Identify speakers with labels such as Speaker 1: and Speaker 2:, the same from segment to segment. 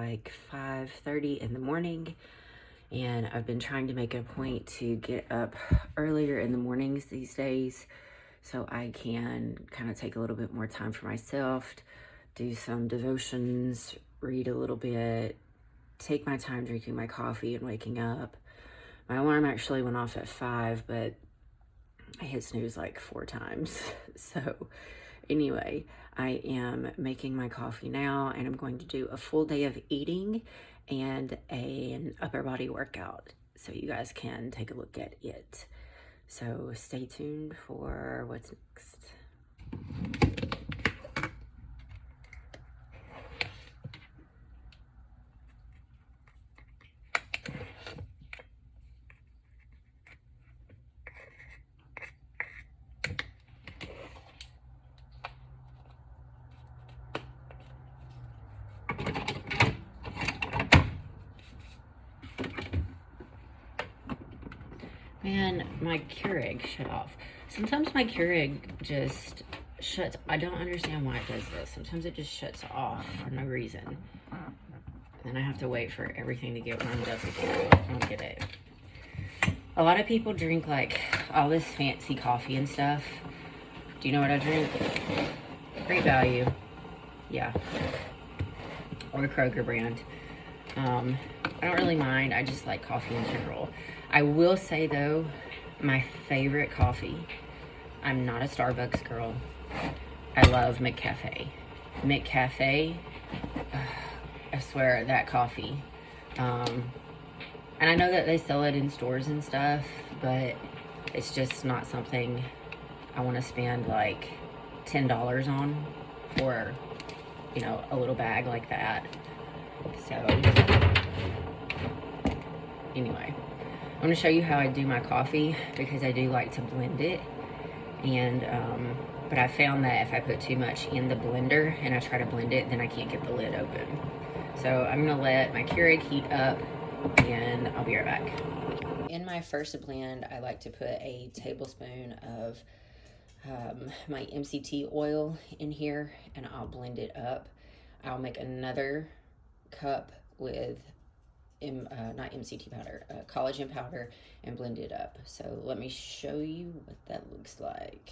Speaker 1: like 5:30 in the morning, and I've been trying to make a point to get up earlier in the mornings these days so I can kind of take a little bit more time for myself, do some devotions, read a little bit, take my time drinking my coffee and waking up. My alarm actually went off at 5, but I hit snooze like 4 times. So anyway, I am making my coffee now, and I'm going to do a full day of eating and an upper body workout so you guys can take a look at it. So stay tuned for what's next. Man, my Keurig shut off. Sometimes my Keurig just shuts. I don't understand why it does this. Sometimes it just shuts off for no reason. Then I have to wait for everything to get warmed up again. I don't get it. A lot of people drink like all this fancy coffee and stuff. Do you know what I drink? Great Value. Yeah. Or Kroger brand. I don't really mind. I just like coffee in general. I will say though, my favorite coffee, I'm not a Starbucks girl. I love McCafe. McCafe, I swear, that coffee. And I know that they sell it in stores and stuff, but it's just not something I want to spend like $10 on for, you know, a little bag like that. So anyway, I'm going to show you how I do my coffee because I do like to blend it. And but I found that if I put too much in the blender and I try to blend it, then I can't get the lid open. So I'm going to let my Keurig heat up and I'll be right back. In my first blend, I like to put a tablespoon of my MCT oil in here, and I'll blend it up. I'll make another cup with not MCT powder, collagen powder, and blend it up. So let me show you what that looks like.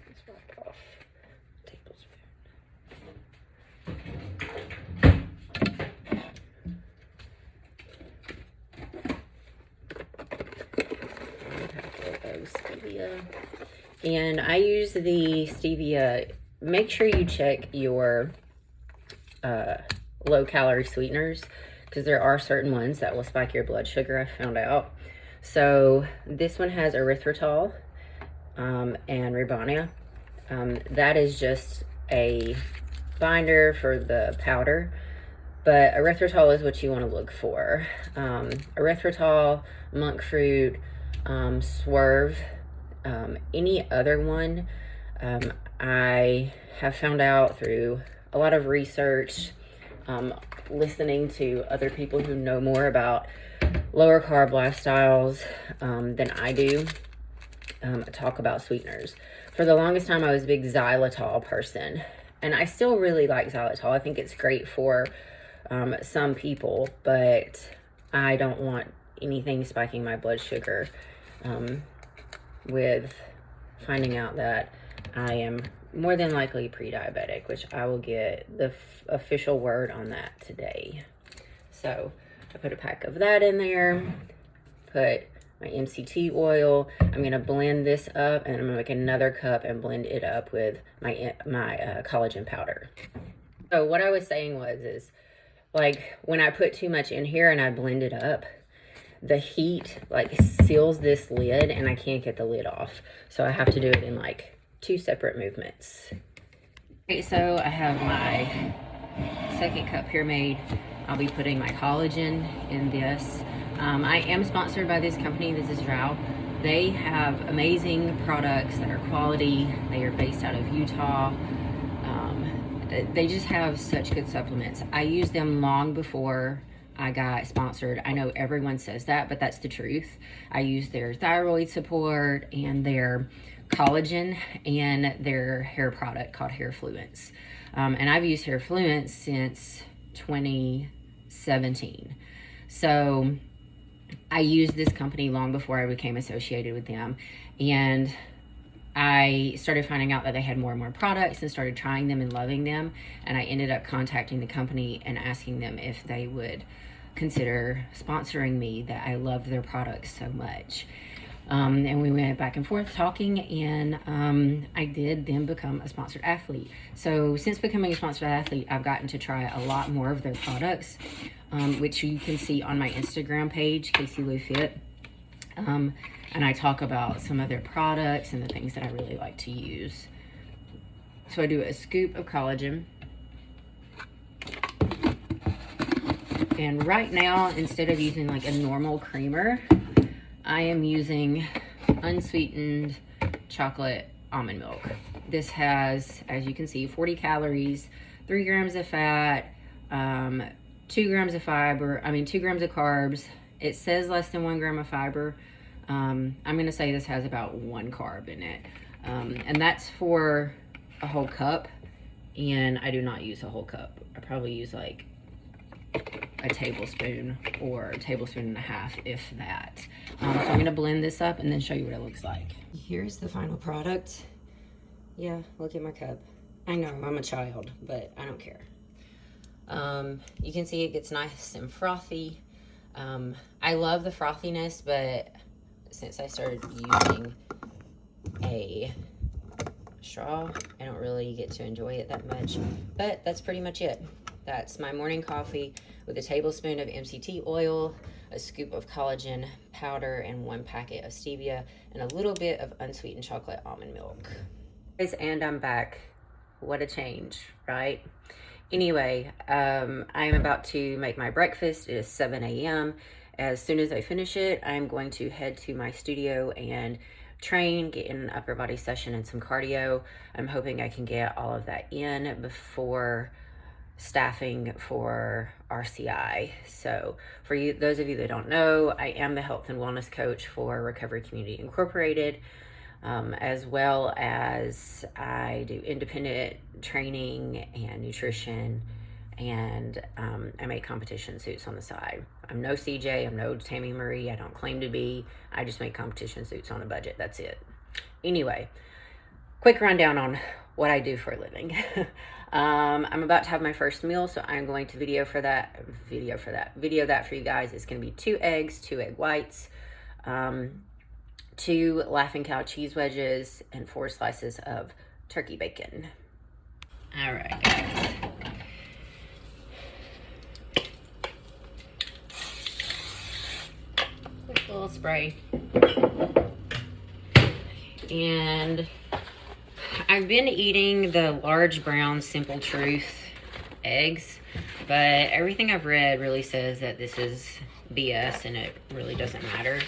Speaker 1: Let's wipe off the tablespoon. Stevia, and I use the stevia. Make sure you check your low calorie sweeteners, because there are certain ones that will spike your blood sugar, I found out. So this one has erythritol and ribena. That is just a binder for the powder, but erythritol is what you want to look for. Erythritol, monk fruit, Swerve, any other one, I have found out through a lot of research, listening to other people who know more about lower carb lifestyles than I do, talk about sweeteners. For the longest time, I was a big xylitol person, and I still really like xylitol. I think it's great for some people, but I don't want anything spiking my blood sugar. With finding out that I am more than likely pre-diabetic, which I will get the official word on that today. So I put a pack of that in there, put my MCT oil. I'm going to blend this up, and I'm going to make another cup and blend it up with my collagen powder. So what I was saying is like when I put too much in here and I blend it up, the heat like seals this lid and I can't get the lid off. So I have to do it in like 2 separate movements. Okay, so I have my second cup here made. I'll be putting my collagen in this. I am sponsored by this company. This is Drow. They have amazing products that are quality. They are based out of Utah. They just have such good supplements. I used them long before I got sponsored. I know everyone says that, but that's the truth. I use their thyroid support and their collagen and their hair product called Hair Fluence. And I've used Hair Fluence since 2017. So I used this company long before I became associated with them. And I started finding out that they had more and more products and started trying them and loving them. And I ended up contacting the company and asking them if they would consider sponsoring me, that I loved their products so much. And we went back and forth talking, and I did then become a sponsored athlete. So since becoming a sponsored athlete, I've gotten to try a lot more of their products, which you can see on my Instagram page, Casey Lou Fit. And I talk about some of their products and the things that I really like to use. So I do a scoop of collagen. And right now, instead of using like a normal creamer, I am using unsweetened chocolate almond milk. This has, as you can see, 40 calories, 3 grams of fat, 2 grams of fiber, 2 grams of carbs. It says less than 1 gram of fiber. I'm gonna say this has about 1 carb in it. And that's for a whole cup, and I do not use a whole cup. I probably use like a tablespoon or a tablespoon and a half, if that. So I'm gonna blend this up and then show you what it looks like. Here's the final product. Yeah, look at my cup. I know I'm a child, but I don't care. You can see it gets nice and frothy. I love the frothiness, but since I started using a straw, I don't really get to enjoy it that much, but that's pretty much it. That's my morning coffee with a tablespoon of MCT oil, a scoop of collagen powder, and 1 packet of stevia, and a little bit of unsweetened chocolate almond milk. And I'm back. What a change, right? Anyway, I'm about to make my breakfast. It is 7 a.m. As soon as I finish it, I'm going to head to my studio and train, get in an upper body session and some cardio. I'm hoping I can get all of that in before staffing for RCI. So for you, those of you that don't know, I am the health and wellness coach for Recovery Community Incorporated, as well as I do independent training and nutrition, and I make competition suits on the side. I'm no CJ, I'm no Tammy Marie, I don't claim to be. I just make competition suits on a budget, that's it. Anyway, quick rundown on what I do for a living. I'm about to have my first meal, so I'm going to video that for you guys. It's going to be 2 eggs, 2 egg whites, 2 Laughing Cow cheese wedges, and 4 slices of turkey bacon. All right, guys. Quick little spray. And I've been eating the large brown Simple Truth eggs, but everything I've read really says that this is BS and it really doesn't matter.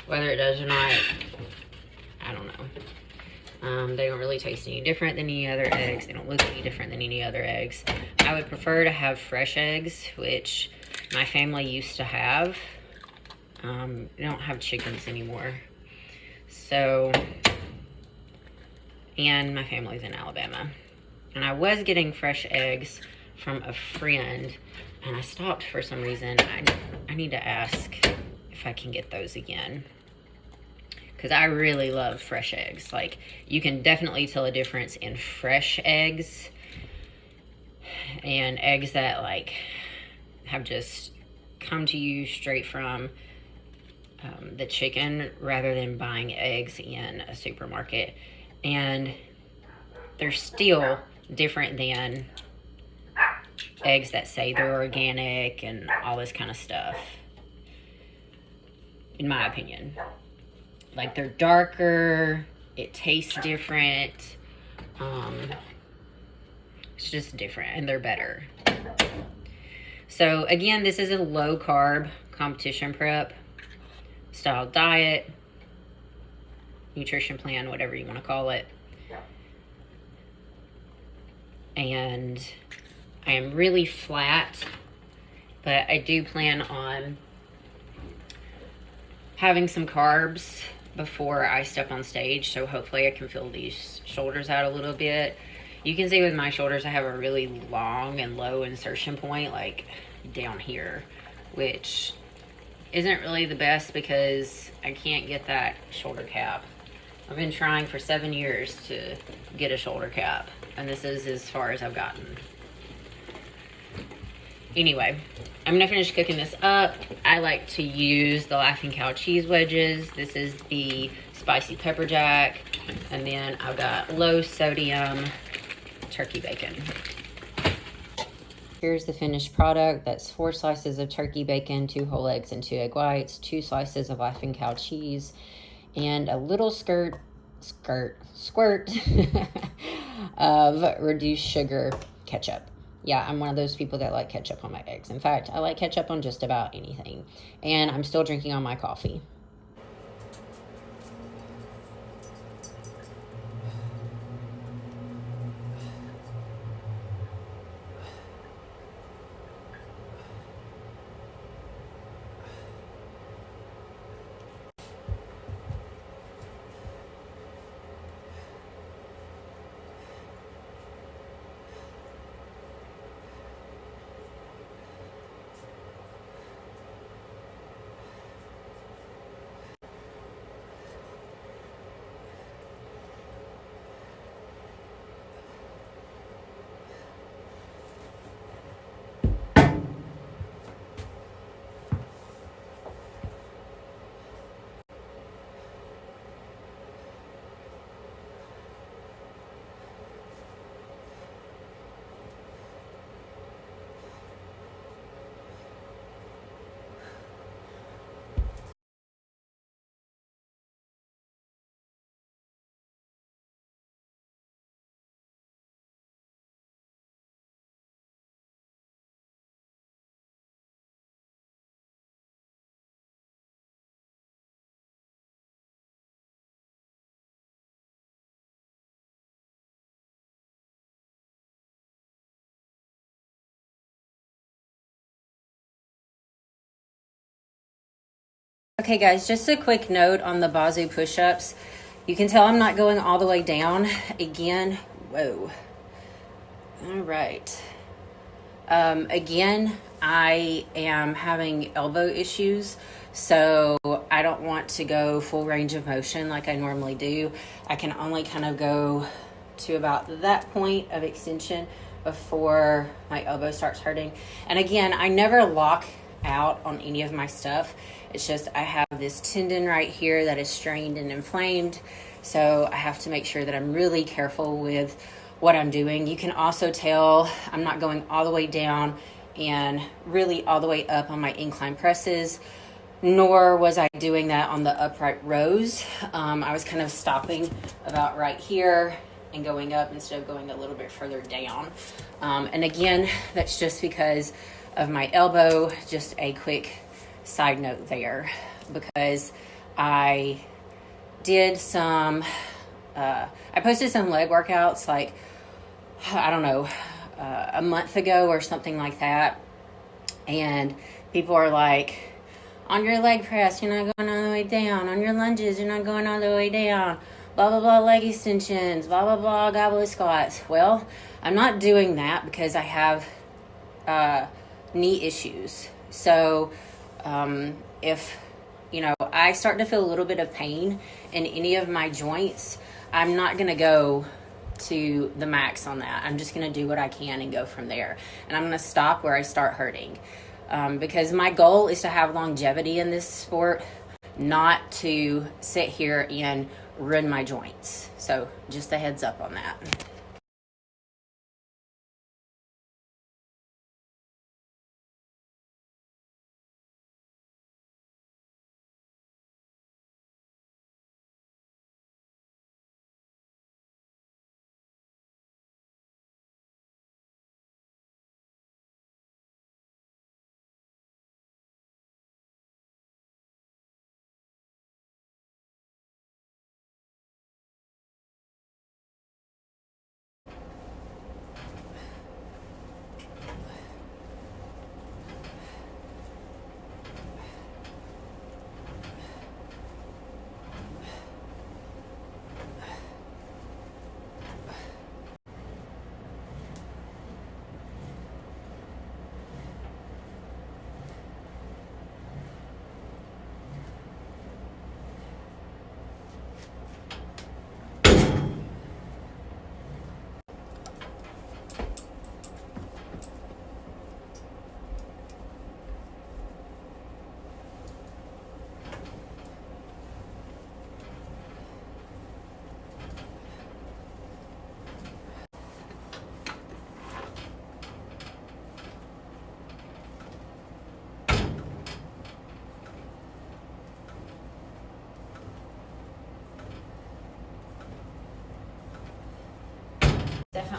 Speaker 1: Whether it does or not, I don't know. They don't really taste any different than any other eggs. They don't look any different than any other eggs. I would prefer to have fresh eggs, which my family used to have. They don't have chickens anymore. So, and my family's in Alabama. And I was getting fresh eggs from a friend, and I stopped for some reason. I need to ask if I can get those again, because I really love fresh eggs. Like, you can definitely tell a difference in fresh eggs and eggs that like have just come to you straight from the chicken, rather than buying eggs in a supermarket. And they're still different than eggs that say they're organic and all this kind of stuff, in my opinion. Like, they're darker, it tastes different, it's just different, and they're better. So again, this is a low carb competition prep style diet, nutrition plan, whatever you want to call it. And I am really flat But I do plan on having some carbs before I step on stage, so hopefully I can fill these shoulders out a little bit. You can see with my shoulders I have a really long and low insertion point, like down here, which isn't really the best because I can't get that shoulder cap. I've been trying for 7 years to get a shoulder cap, and this is as far as I've gotten. Anyway, I'm gonna finish cooking this up. I like to use the Laughing Cow cheese wedges. This is the spicy pepper jack. And then I've got low sodium turkey bacon. Here's the finished product. That's 4 slices of turkey bacon, 2 whole eggs and 2 egg whites, 2 slices of Laughing Cow cheese, and a little squirt of reduced sugar ketchup. Yeah, I'm one of those people that like ketchup on my eggs. In fact, I like ketchup on just about anything. And I'm still drinking on my coffee. Okay guys, just a quick note on the Bazoo push-ups. You can tell I'm not going all the way down. Again, whoa. All right. Again, I am having elbow issues, so I don't want to go full range of motion like I normally do. I can only kind of go to about that point of extension before my elbow starts hurting. And again, I never lock out on any of my stuff. It's just I have this tendon right here that is strained and inflamed, so I have to make sure that I'm really careful with what I'm doing. You can also tell I'm not going all the way down and really all the way up on my incline presses, nor was I doing that on the upright rows. I was kind of stopping about right here and going up instead of going a little bit further down. And again, that's just because of my elbow. Just a quick side note there, because I did some, I posted some leg workouts like, I don't know, a month ago or something like that. And people are like, on your leg press, you're not going all the way down. On your lunges, you're not going all the way down. Blah, blah, blah, leg extensions, blah, blah, blah, goblet squats. Well, I'm not doing that because I have knee issues. So if, I start to feel a little bit of pain in any of my joints, I'm not going to go to the max on that. I'm just going to do what I can and go from there. And I'm going to stop where I start hurting. Because my goal is to have longevity in this sport, not to sit here and ruin my joints. So just a heads up on that.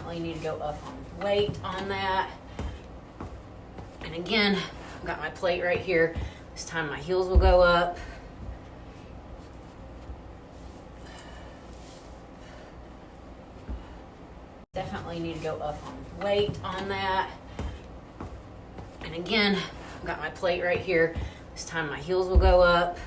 Speaker 1: definitely need to go up on weight on that. And again, I've got my plate right here. This time my heels will go up. Definitely need to go up on weight on that. And again, I've got my plate right here. This time my heels will go up.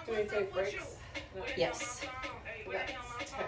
Speaker 2: Do we take breaks? No.
Speaker 1: Yes.
Speaker 2: That's 10.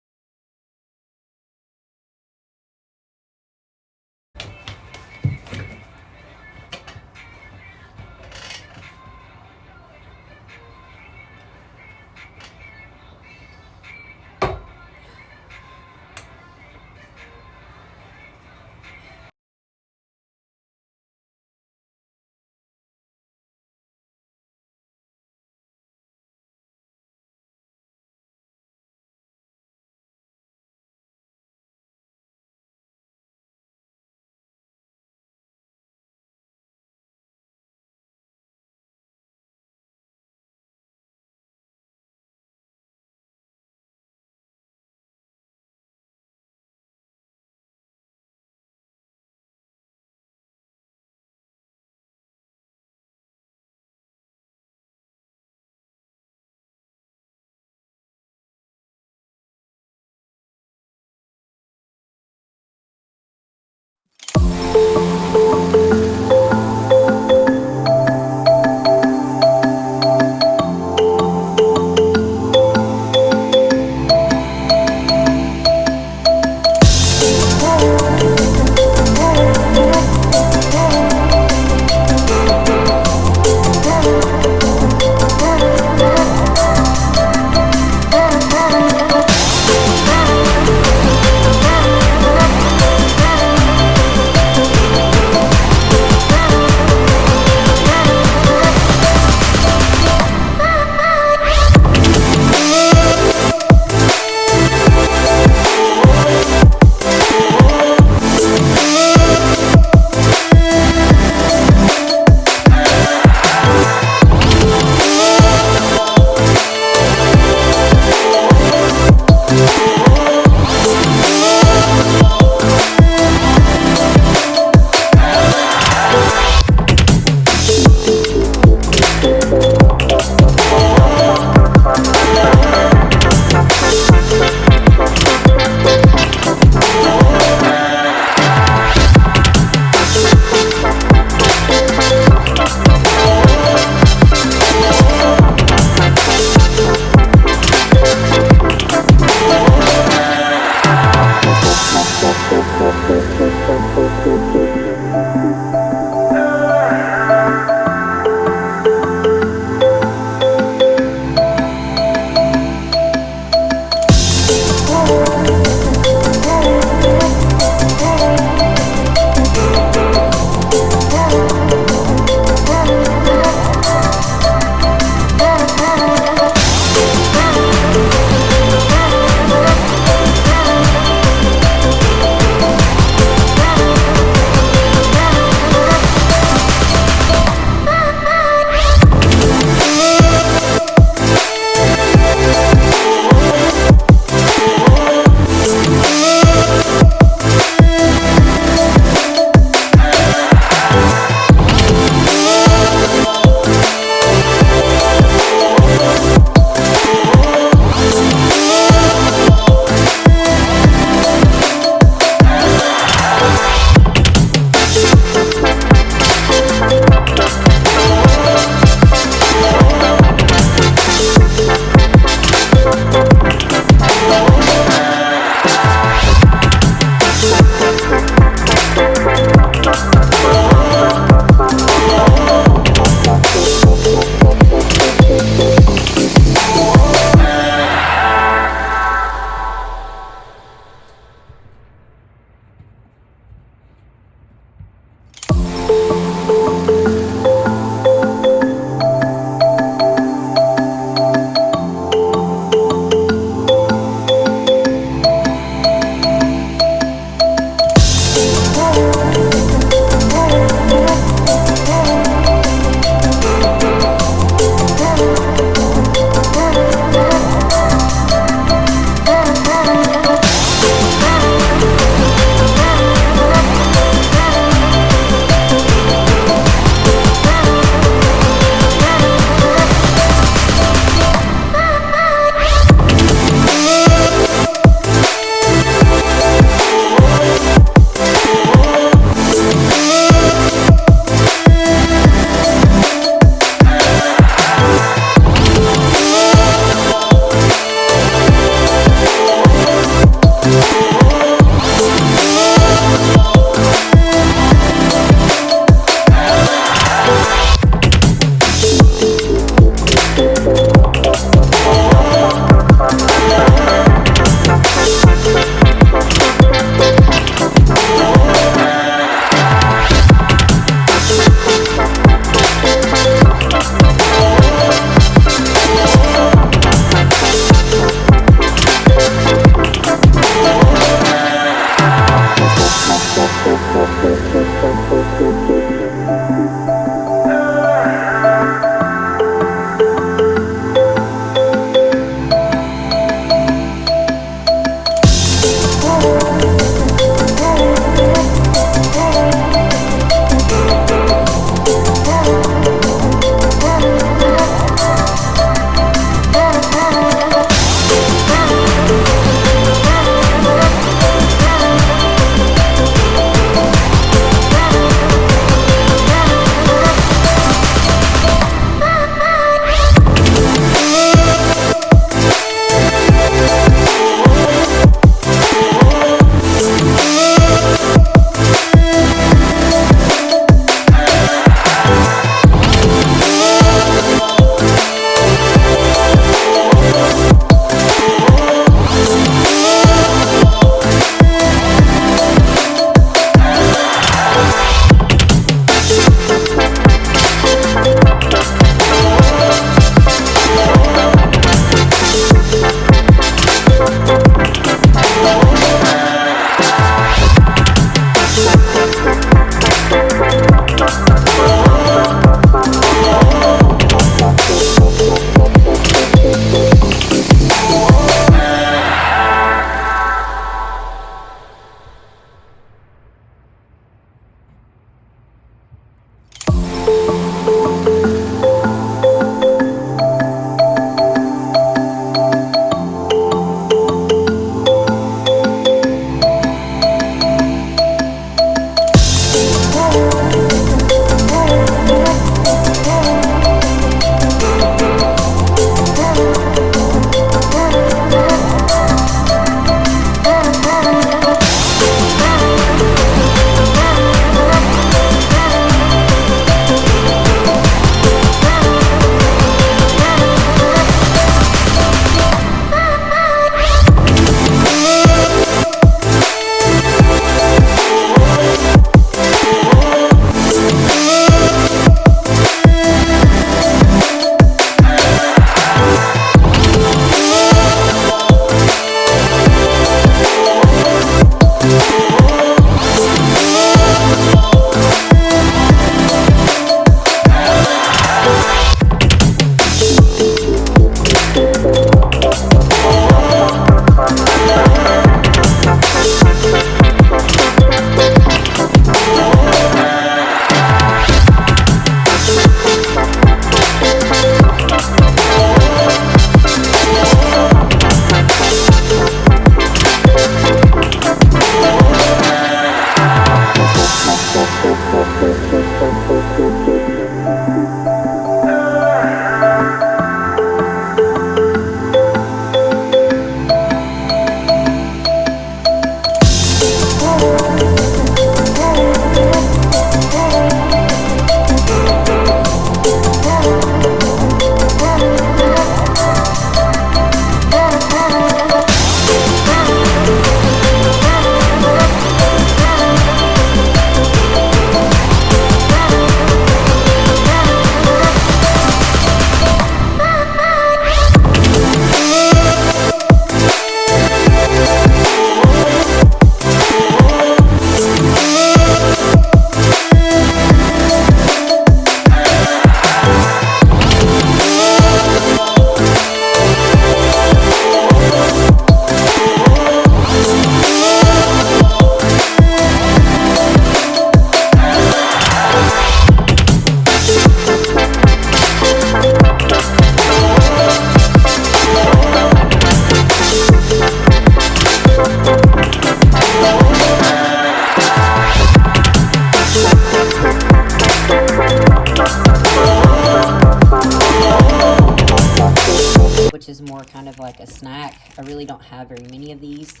Speaker 1: kind of like a snack. I really don't have very many of these.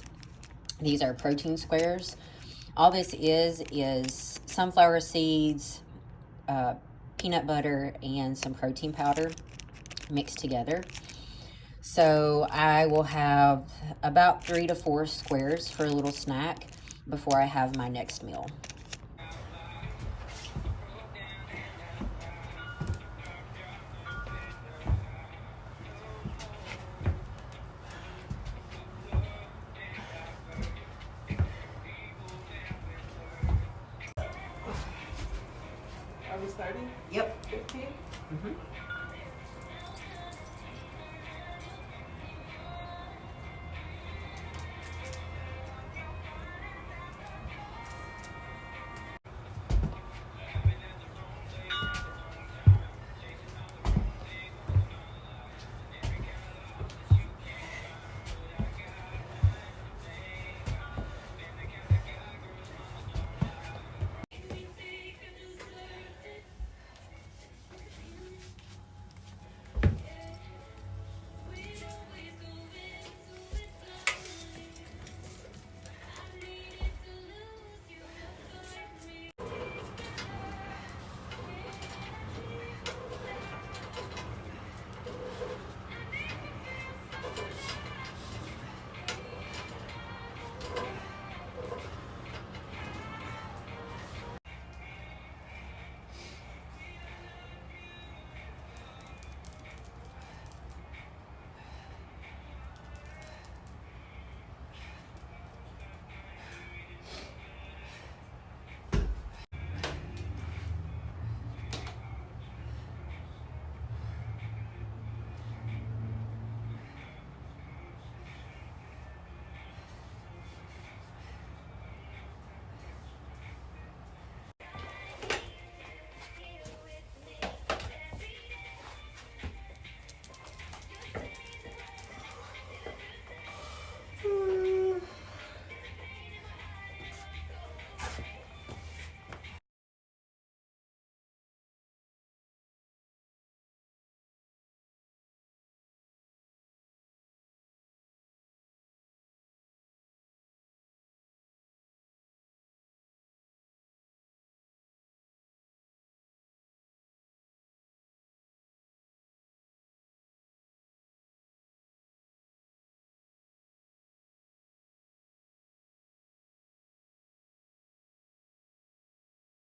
Speaker 1: These are protein squares. All this is sunflower seeds, peanut butter, and some protein powder mixed together. So I will have about 3 to 4 squares for a little snack before I have my next meal.
Speaker 2: Are we starting?
Speaker 1: Yep.
Speaker 2: 15?
Speaker 1: Mm-hmm.